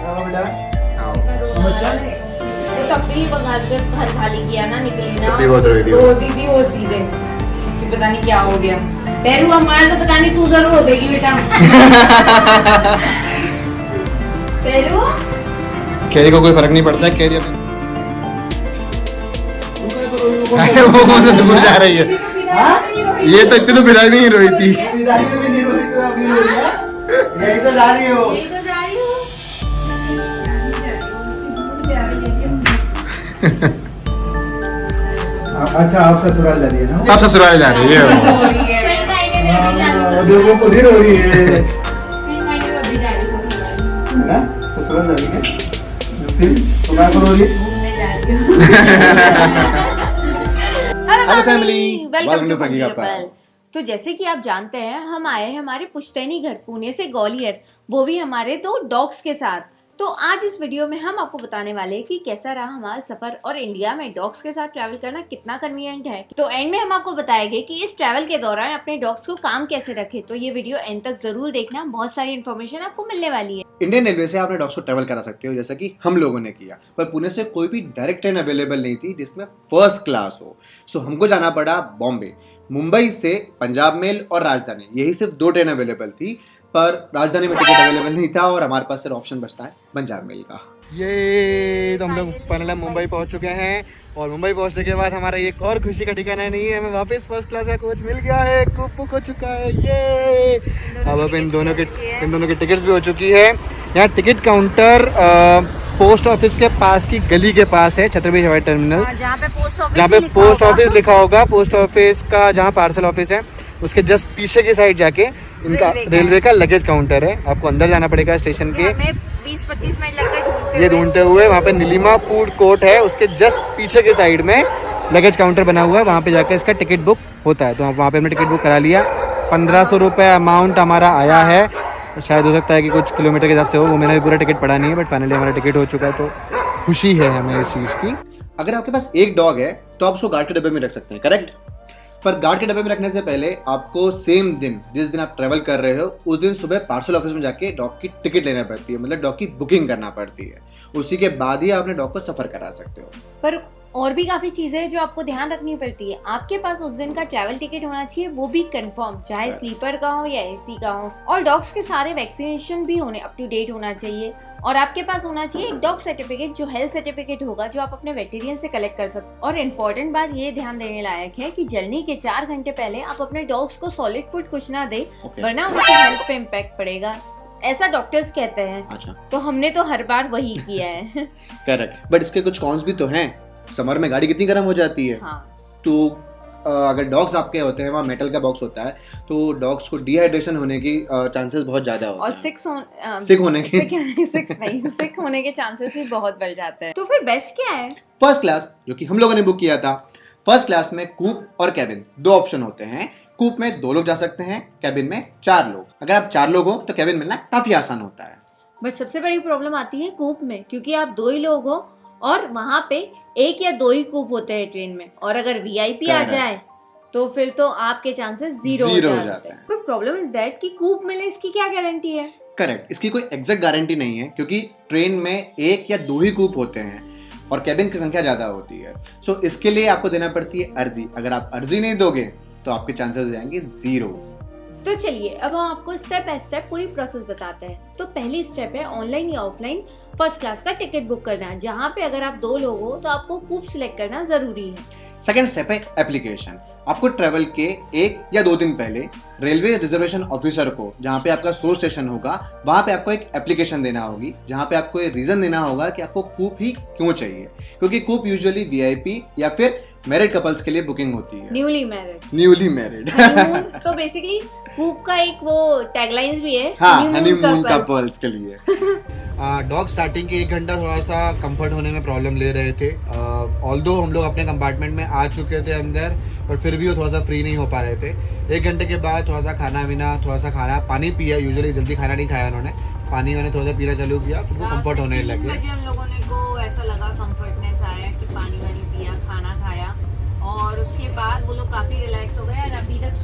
तो तब भी बंगाल से घर खाली किया ना, निकले ना, तब भी बहुत रोई थी रोती थी वो सीधे कि पता नहीं क्या हो गया। पैरू हमारा तो पता नहीं, तू जरूर रो देगी बेटा। पैरू कैरी को कोई फर्क नहीं पड़ता, कैरी अपनी वो कौन सा दूर जा रही है। ये तो इतनी तो बिदाई में ही रोई थी। बिदाई में भी नहीं रोई तो अभी रोई है। यही तो जा रही है वो। यही तो जा रही हूँ। अच्छा आप ससुराल जा रही है ना? आप ससुराल जा रही है। देखो खुद ही रो रही है। फिर मैंने अभी जा रही हूँ ससुराल। है ना? ससुराल जा रही है। फिर तो मैं रो रही है। घूमने जा रही हूँ। Hello family, welcome to funky couple. Couple. तो जैसे कि आप जानते हैं, हम आए हैं हमारे पुश्तैनी घर पुणे से ग्वालियर, वो भी हमारे 2 डॉग्स के साथ। तो आज इस वीडियो में हम आपको बताने वाले हैं कि कैसा रहा हमारा सफर और इंडिया में डॉग्स के साथ ट्रैवल करना कितना कन्वीनियंट है। तो एंड में हम आपको बताएंगे कि इस ट्रैवल के दौरान अपने डॉग्स को काम कैसे रखें। तो ये वीडियो एंड तक जरूर देखना, बहुत सारी इन्फॉर्मेशन आपको मिलने वाली है। इंडियन रेलवे से आपने डॉग्स को ट्रैवल करा सकते हो, जैसा कि हम लोगों ने किया, पर पुणे से कोई भी डायरेक्ट ट्रेन अवेलेबल नहीं थी जिसमें फर्स्ट क्लास हो। सो हमको जाना पड़ा बॉम्बे। मुंबई से पंजाब मेल और राजधानी, यही सिर्फ 2 ट्रेन अवेलेबल थी, पर राजधानी में टिकट अवेलेबल नहीं था और हमारे पास सिर्फ ऑप्शन बचता है पंजाब मेल का। ये तो हम लोग फाइनली मुंबई पहुंच चुके हैं और मुंबई पहुंचने के बाद हमारा एक और खुशी का ठिकाना नहीं है, हमें वापस फर्स्ट क्लास का कोच मिल गया है, कुप बुक हो चुका है। ये अब इन दोनों की टिकट्स भी हो चुकी है। यहाँ टिकट काउंटर पोस्ट ऑफिस के पास की गली के पास है, छत्रपति हवाई टर्मिनल, जहाँ पे पोस्ट ऑफिस लिखा होगा। पोस्ट ऑफिस का जहाँ पार्सल ऑफिस है उसके जस्ट पीछे की साइड जाके इनका रेलवे का लगेज काउंटर है। आपको अंदर जाना पड़ेगा स्टेशन के, 20-25 मिनट लग गए ये ढूंढते हुए। वहाँ पे नीलिमा फूड कोर्ट है, उसके जस्ट पीछे के साइड में लगेज काउंटर बना हुआ है, वहाँ पे जाकर इसका टिकट बुक होता है। तो वहाँ पे हमने टिकट बुक करा लिया। 1500 रुपये अमाउंट हमारा आया है। तो शायद हो सकता है कि कुछ किलोमीटर के हिसाब से हो, वो मैंने भी पूरा टिकट पड़ा नहीं है, बट फाइनली हमारा टिकट हो चुका है, तो खुशी है हमें इस चीज़ की। अगर आपके पास एक डॉग है तो आप उसको गार्ड के डब्बे में रख सकते हैं, करेक्ट? पर गार्ड के डब्बे में रखने से पहले आपको सेम दिन, जिस दिन आप ट्रैवल कर रहे हो, उस दिन सुबह पार्सल ऑफिस में जाके डॉग की टिकट लेना पड़ती है, मतलब डॉग की बुकिंग करना पड़ती है। उसी के बाद ही आप अपने डॉग को सफर करा सकते हो। पर और भी काफी चीजें हैं जो आपको ध्यान रखनी पड़ती है। आपके पास उस दिन का ट्रैवल टिकट होना चाहिए, वो भी कंफर्म, चाहे स्लीपर का हो या एसी का हो। और डॉग्स के सारे वैक्सीनेशन भी होने अप टू डेट होना चाहिए। और आपके पास होना चाहिए एक डॉग सर्टिफिकेट, जो हेल्थ सर्टिफिकेट होगा, जो आप अपने वेटेरियन से कलेक्ट कर सकते। और इम्पोर्टेंट बात ये ध्यान देने लायक है कि जर्नी के 4 घंटे पहले आप अपने डॉग्स को सॉलिड फूड कुछ ना दे, वरना उनकी हेल्थ पे इम्पैक्ट पड़ेगा, ऐसा डॉक्टर्स कहते हैं। अच्छा, तो हमने तो हर बार वही किया है। करेक्ट, बट इसके कुछ कॉन्स भी तो हैं। समर में गाड़ी कितनी गर्म हो जाती है। हाँ। तो अगर डॉग्स आपके होते हैं, वहाँ मेटल का बॉक्स होता है, तो डॉग्स को डिहाइड्रेशन होने की चांसेस बहुत ज्यादा होते हैं और सिक होने के चांसेस भी बहुत बढ़ जाते हैं। तो फिर बेस्ट क्या है? फर्स्ट क्लास, जो कि हम लोगों ने बुक किया था। फर्स्ट क्लास में कूप और कैबिन 2 ऑप्शन होते हैं। कूप में 2 लोग जा सकते हैं, कैबिन में 4 लोग। अगर आप 4 लोग हो तो कैबिन मिलना काफी आसान होता है। बट सबसे बड़ी प्रॉब्लम आती है कूप में, क्योंकि आप 2 ही लोग हो और वहाँ पे 1 या 2 ही कूप होते हैं ट्रेन में। और अगर वीआईपी आ जाए तो फिर तो आपके चांसेस जीरो हो जाते हैं। बट प्रॉब्लम इज दैट कि कूप मिले, इसकी क्या गारंटी है? करेक्ट, इसकी कोई एग्जैक्ट गारंटी नहीं है, क्योंकि ट्रेन में 1 या 2 ही कूप होते हैं और कैबिन की संख्या ज्यादा होती है। सो इसके लिए आपको देना पड़ती है अर्जी। अगर आप अर्जी नहीं दोगे तो आपके चांसेस हो जाएंगे 0। तो चलिए अब हम आपको स्टेप बाय स्टेप पूरी प्रोसेस बताते हैं। तो पहली स्टेप है ऑनलाइन या ऑफलाइन फर्स्ट क्लास का टिकट बुक करना, जहाँ पे अगर आप 2 लोग हो तो आपको कूप सिलेक्ट करना जरूरी है। सेकेंड स्टेप है एप्लीकेशन। आपको ट्रेवल के 1 या 2 दिन पहले रेलवे रिजर्वेशन ऑफिसर को, जहाँ पे आपका सोर्स स्टेशन होगा, वहाँ पे आपको एक एप्लीकेशन देना होगी, जहाँ पे आपको ये रीजन देना होगा कि आपको कूप ही क्यों चाहिए। क्योंकि कूप यूजुअली वीआईपी या फिर मैरिड कपल्स के लिए बुकिंग होती है। न्यूली मैरिड तो बेसिकली कूप का एक वो टैगलाइंस भी है, हाँ, हनीमून कपल्स के लिए। डॉग स्टार्टिंग के 1 घंटा थोड़ा सा कंफर्ट होने में प्रॉब्लम ले रहे थे। ऑल्दो हम लोग अपने कंपार्टमेंट में आ चुके थे अंदर, पर फिर भी वो थोड़ा सा फ्री नहीं हो पा रहे थे। 1 घंटे के बाद थोड़ा सा खाना पानी पिया। यूजुअली जल्दी खाना नहीं खाया उन्होंने, पानी मैंने थोड़ा सा पीना चालू किया, फिर वो कंफर्ट होने लगे। हम लोगों को ऐसा लगा, कंफर्टनेस आया कि पानी पिया, खाना खाया, और उसके बाद वो लोग काफी रिलैक्स हो गए और अभी तक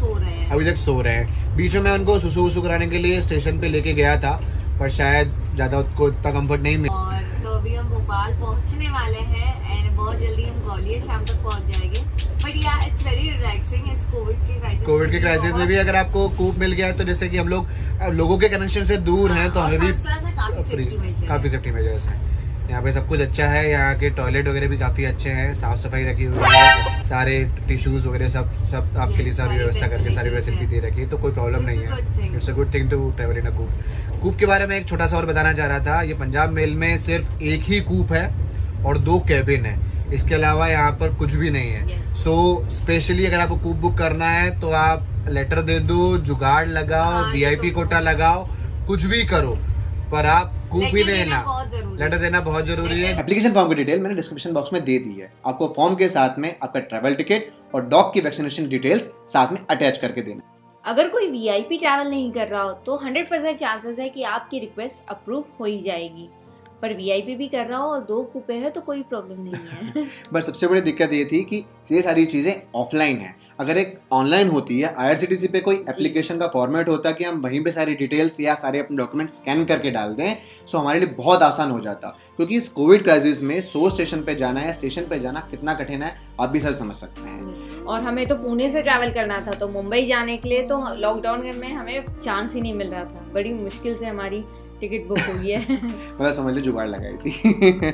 सो रहे हैं। बीच में मैं उनको सुसु कराने के लिए स्टेशन पे लेके गया था, पर शायद ज़्यादा उसको इतना कंफर्ट नहीं मिला। और तो अभी हम भोपाल पहुंचने वाले हैं एंड बहुत जल्दी हम ग्वालियर शाम तक पहुंच जाएंगे। बट या इट्स वेरी रिलैक्सिंग इस कोविड के क्राइसिस में भी अगर आपको कूप मिल गया है तो जैसे कि हम लोगों के कनेक्शन से दूर हैं तो हमें भी काफ़ी सेफ्टी मेजर्स हैं। यहाँ पे सब कुछ अच्छा है, यहाँ के टॉयलेट वगैरह भी काफ़ी अच्छे हैं, साफ़ सफाई रखी हुई है, सारे टिश्यूज़ वगैरह सब आपके लिए सारी व्यवस्था करके सारी फैसिलिटी दे रखी है, तो कोई प्रॉब्लम नहीं है। It's a good thing to travel in a coupe. Coupe के बारे में एक छोटा सा और बताना चाह रहा था, ये पंजाब मेल में सिर्फ एक ही कूप है और 2 कैबिन है, इसके अलावा यहाँ पर कुछ भी नहीं है। सो स्पेशली अगर आपको कूप बुक करना है तो आप लेटर दे दो, जुगाड़ लगाओ, VIP कोटा लगाओ, कुछ भी करो, पर आप कूप ही लेना, लेटर देना बहुत जरूरी है। एप्लीकेशन फॉर्म की डिटेल मैंने डिस्क्रिप्शन बॉक्स में दे दी है, आपको फॉर्म के साथ में आपका ट्रैवल टिकट और डॉग की वैक्सीनेशन डिटेल्स साथ में अटैच करके देना। अगर कोई VIP ट्रैवल नहीं कर रहा हो तो 100% चांसेस है कि आपकी रिक्वेस्ट अप्रूव हो ही जाएगी, पर VIP भी कर रहा हो और 2 कूपे हैं तो कोई प्रॉब्लम नहीं है। बस सबसे बड़ी दिक्कत ये थी कि ये सारी चीज़ें ऑफलाइन है, अगर एक ऑनलाइन होती है IRCTC पे कोई एप्लीकेशन का फॉर्मेट होता कि हम वहीं पे सारी डिटेल्स या सारे अपने डॉक्यूमेंट स्कैन करके डाल दें, सो हमारे लिए बहुत आसान हो जाता, क्योंकि इस कोविड क्राइसिस में 100 स्टेशन पे जाना या स्टेशन पे जाना कितना कठिन है आप भी सब समझ सकते हैं। और हमें तो पुणे से ट्रैवल करना था, तो मुंबई जाने के लिए तो लॉकडाउन में हमें चांस ही नहीं मिल रहा था, बड़ी मुश्किल से हमारी टिकट बुक हुई है। मतलब समझ लो जुगाड़ लगाई थी।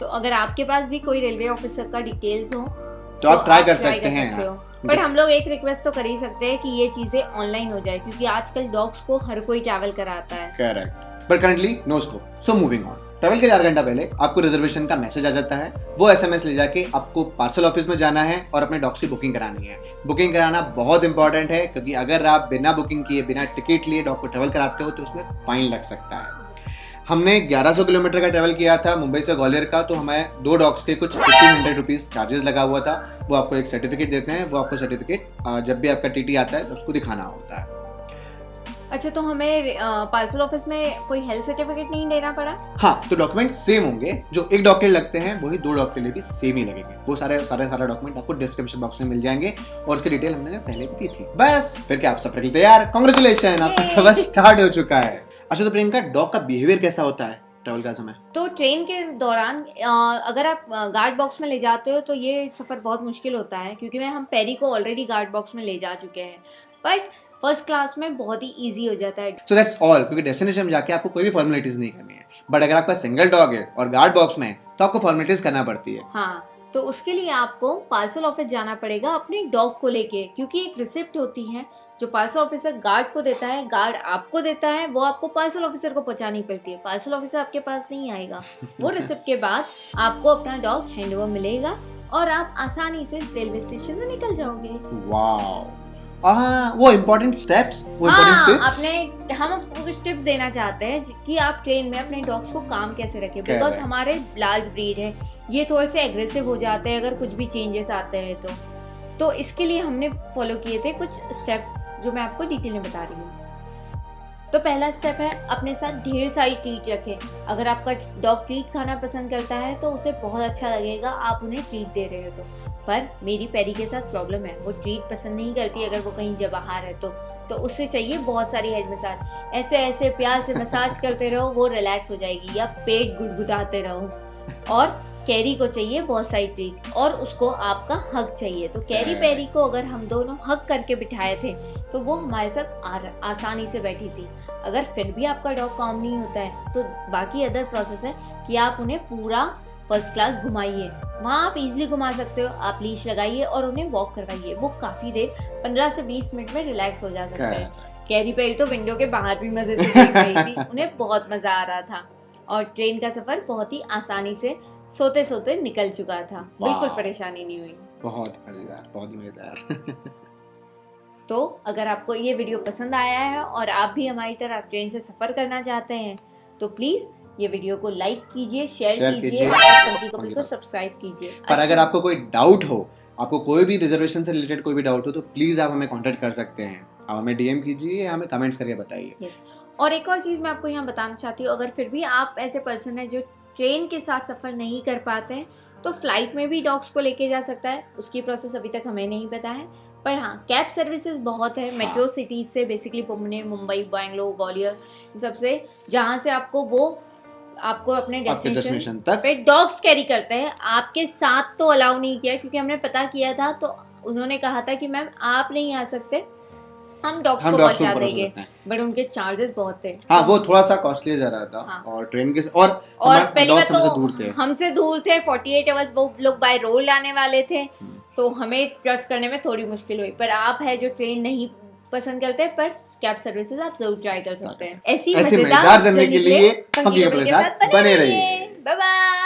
तो अगर आपके पास भी कोई रेलवे ऑफिसर का डिटेल्स हो तो आप ट्राई कर सकते हैं। पर हम लोग एक रिक्वेस्ट तो कर ही सकते हैं कि ये चीजें ऑनलाइन हो जाए, क्योंकि आजकल डॉग्स को हर कोई ट्रैवल कराता है। करेक्ट, पर currently no scope. So moving on, travel के 4 घंटा पहले आपको रिजर्वेशन का मैसेज आ जाता है, वो SMS ले जाके आपको पार्सल ऑफिस में जाना है और अपने डॉग्स की बुकिंग करानी है। बुकिंग कराना बहुत इंपॉर्टेंट है, क्योंकि अगर आप बिना बुकिंग किए बिना टिकट लिए डॉग को ट्रैवल कराते हो तो उसमें फाइन लग सकता है। हमने 1100 किलोमीटर का ट्रैवल किया था मुंबई से ग्वालियर का, तो हमें 2 डॉग्स के कुछ 1500 रुपीज़ चार्जेस लगा हुआ था। वो आपको एक सर्टिफिकेट देते हैं, वो आपको सर्टिफिकेट जब भी आपका TT आता है तो उसको दिखाना होता है। अच्छा, तो हमें पार्सल ऑफिस में कोई हेल्थ सर्टिफिकेट नहीं देना पड़ा? हाँ, तो डॉक्यूमेंट सेम होंगे, जो एक डॉग के लिए लगते हैं वही 2 डॉग के लिए भी सेम ही लगेंगे। वो सारे डॉक्यूमेंट आपको डिस्क्रिप्शन बॉक्स में मिल जाएंगे और उसकी डिटेल हमने पहले भी दी थी। बस फिर क्या, आप सफर के लिए तैयार? कांग्रेचुलेशन, आपका सफर स्टार्ट हो चुका है। अच्छा, तो प्रियंका, डॉग का बिहेवियर कैसा होता है ट्रैवल का समय? तो ट्रेन के दौरान अगर आप गार्ड बॉक्स में ले जाते हो तो ये सफ़र बहुत मुश्किल होता है, क्योंकि हम पैरी को ऑलरेडी गार्ड बॉक्स में ले जा चुके हैं, बट फर्स्ट क्लास में बहुत ही इजी हो जाता है। सो दैट्स ऑल, क्योंकि डेस्टिनेशन में जाके आपको कोई भी फॉर्मेलिटीज नहीं करनी है, बट अगर आपका सिंगल डॉग है और गार्ड बॉक्स में है तो आपको फॉर्मेलिटीज करना पड़ती है। हाँ, तो उसके लिए आपको पार्सल ऑफिस जाना पड़ेगा अपने डॉग को लेके, क्योंकि एक रिसिप्ट होती है जो पार्सल ऑफिसर गार्ड को देता है, गार्ड आपको देता है, वो आपको पार्सल ऑफिसर को पहुंचानी पड़ती है। पार्सल ऑफिसर आपके पास नहीं आएगा, वो रिसिप्ट के बाद आपको अपना डॉग हैंडओवर मिलेगा और आप आसानी से रेलवे स्टेशन से निकल जाओगे। वाओ, वो इम्पोर्टेंट स्टेप्स, वो इम्पोर्टेंट टिप्स। हम कुछ टिप्स देना चाहते हैं कि आप ट्रेन में अपने डॉग्स को काम कैसे रखें, बिकॉज हमारे लार्ज ब्रीड है, ये थोड़े से एग्रेसिव हो जाते हैं अगर कुछ भी चेंजेस आते हैं तो इसके लिए हमने फॉलो किए थे कुछ स्टेप्स जो मैं आपको डिटेल में बता रही हूँ। तो पहला स्टेप है, अपने साथ ढेर सारी ट्रीट रखें। अगर आपका डॉग ट्रीट खाना पसंद करता है तो उसे बहुत अच्छा लगेगा आप उन्हें ट्रीट दे रहे हो पर मेरी पैरी के साथ प्रॉब्लम है, वो ट्रीट पसंद नहीं करती अगर वो कहीं जब बाहर है तो उसे चाहिए बहुत सारी हेड मसाज। ऐसे ऐसे प्यार से मसाज करते रहो, वो रिलैक्स हो जाएगी, या पेट गुदगुदाते रहो। और कैरी को चाहिए बहुत सारी ट्रीट और उसको आपका हग चाहिए। तो कैरी पैरी को अगर हम दोनों हग करके बिठाए थे तो वो हमारे साथ आसानी से बैठी थी। अगर फिर भी आपका डॉग काम नहीं होता है तो बाकी अदर प्रोसेस है कि आप उन्हें पूरा फर्स्ट क्लास घुमाइए, वहाँ आप इजीली घुमा सकते हो। आप लीश लगाइए और उन्हें वॉक करवाइए, वो काफ़ी देर 15 से 20 मिनट में रिलैक्स हो जा सकता है। कैरी पैरी तो विंडो के बाहर भी मज़े से देख रही थी, उन्हें बहुत मज़ा आ रहा था और ट्रेन का सफ़र बहुत ही आसानी से सोते सोते निकल चुका था, बिल्कुल परेशानी नहीं हुई। बहुत मजेदार, बहुत मजेदार। तो अगर आपको ये वीडियो पसंद आया है और आप भी हमारी तरह ट्रेन से सफ़र करना चाहते हैं तो प्लीज़ ये वीडियो को लाइक कीजिए, शेयर कीजिए और पंकी कपिल को सब्सक्राइब कीजिए। पर अगर आपको कोई डाउट हो, आपको कोई भी रिजर्वेशन से रिलेटेड कोई भी डाउट हो तो प्लीज़ आप हमें कांटेक्ट कर सकते हैं, आप हमें DM कीजिए या हमें कमेंट्स करके बताइए। और एक और चीज़ मैं आपको यहाँ बताना चाहती हूँ, अगर फिर भी आप ऐसे पर्सन हैं जो ट्रेन के साथ सफ़र नहीं कर पाते हैं तो फ्लाइट में भी डॉग्स को लेके जा सकता है। उसकी प्रोसेस अभी तक हमें नहीं पता है, पर हाँ कैब सर्विसेज बहुत है मेट्रो सिटीज से, बेसिकली पुणे, मुंबई, बैंगलोर, ग्वालियर, सबसे जहाँ से आपको अपने डेस्टिनेशन तक पे डॉग्स कैरी करते हैं। आपके साथ तो अलाउ नहीं किया, क्योंकि हमने पता किया था तो उन्होंने कहा था कि मैम आप नहीं आ सकते, हम डॉग्स को पहुंचा देंगे, बट उनके चार्जेस बहुत थे। हाँ वो थोड़ा सा कॉस्टली जा रहा था। हाँ। और ट्रेन के और पहली बात तो हमसे दूर थे 48 आवर्स, वो लोग बाय रोड आने वाले थे, तो हमें ट्रस्ट करने में थोड़ी मुश्किल हुई। पर आप है जो ट्रेन नहीं पसंद करते, पर कैब सर्विसेज आप जरूर ट्राई कर सकते हैं। ऐसी मजेदार जर्नी के लिए फंकी कपल के साथ बने रहिए। Bye bye.